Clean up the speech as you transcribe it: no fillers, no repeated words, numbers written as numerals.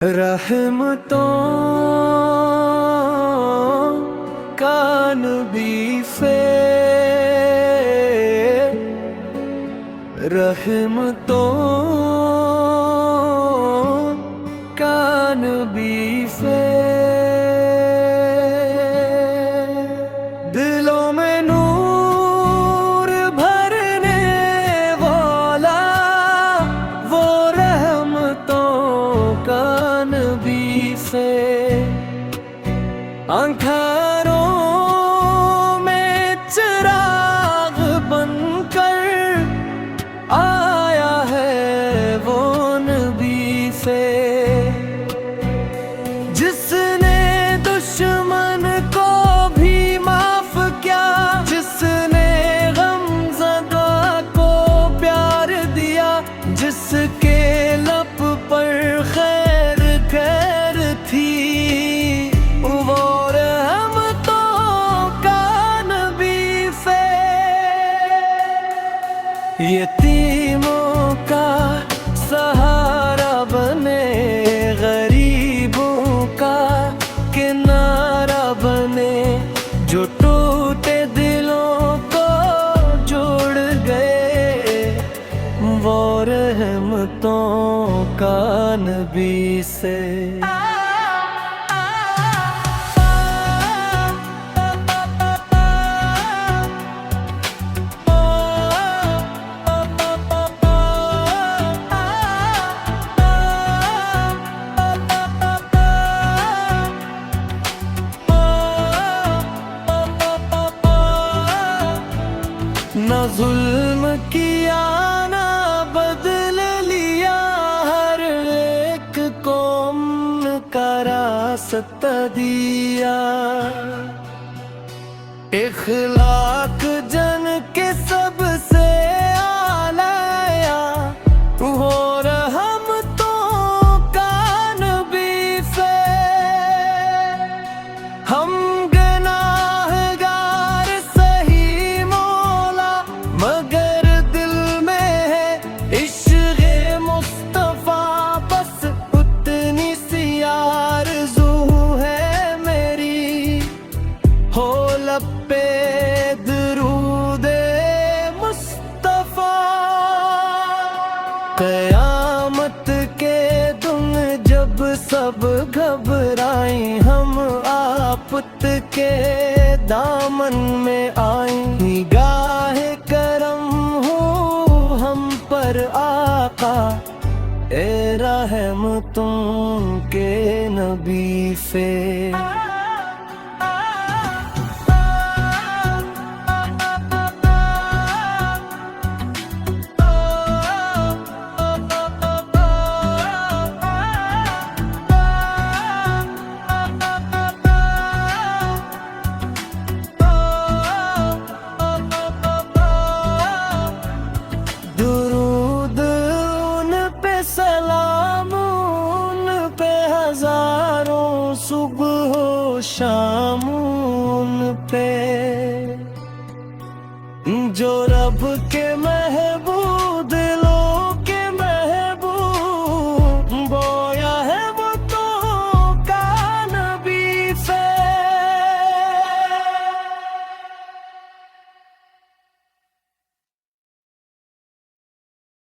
رحمتوں کا نبی سے رحمتوں کا نبی سے دلوں میں نور بھرنے والا وہ رحمتوں کا نبی سے آنکھوں میں چراغ بن کر آیا ہے وہ نبی سے جس نے دشمن کو بھی معاف کیا، جس نے غم زدہ کو پیار دیا، جس کے لب پر خیر خیر تھی وہ رحمتوں کا نبی سے یتیموں کا سہارا بنے، غریبوں کا کنارہ بنے، جو ٹوٹے دلوں کو جوڑ گئے وہ رحمتوں کا نبی سے نہ ظلم کیا نہ بدل لیا، ہر ایک کو امن کا راستہ دیا، اخلاق جن کے سب سے اعلیٰ وہ رحمتوں کا نبی سے ہم مگر دل میں ہے عشق مصطفیٰ، بس اتنی سی آرزو ہے میری، ہو لب پہ درود مصطفیٰ۔ قیامت کے دن جب سب گھبرائیں، ہم آفت کے دامن میں آئیں، نگاہ کرم ہو ہم پر آقا، اے رحمتوں کے نبی سے صبح و شام ان پہ جو رب کے مہر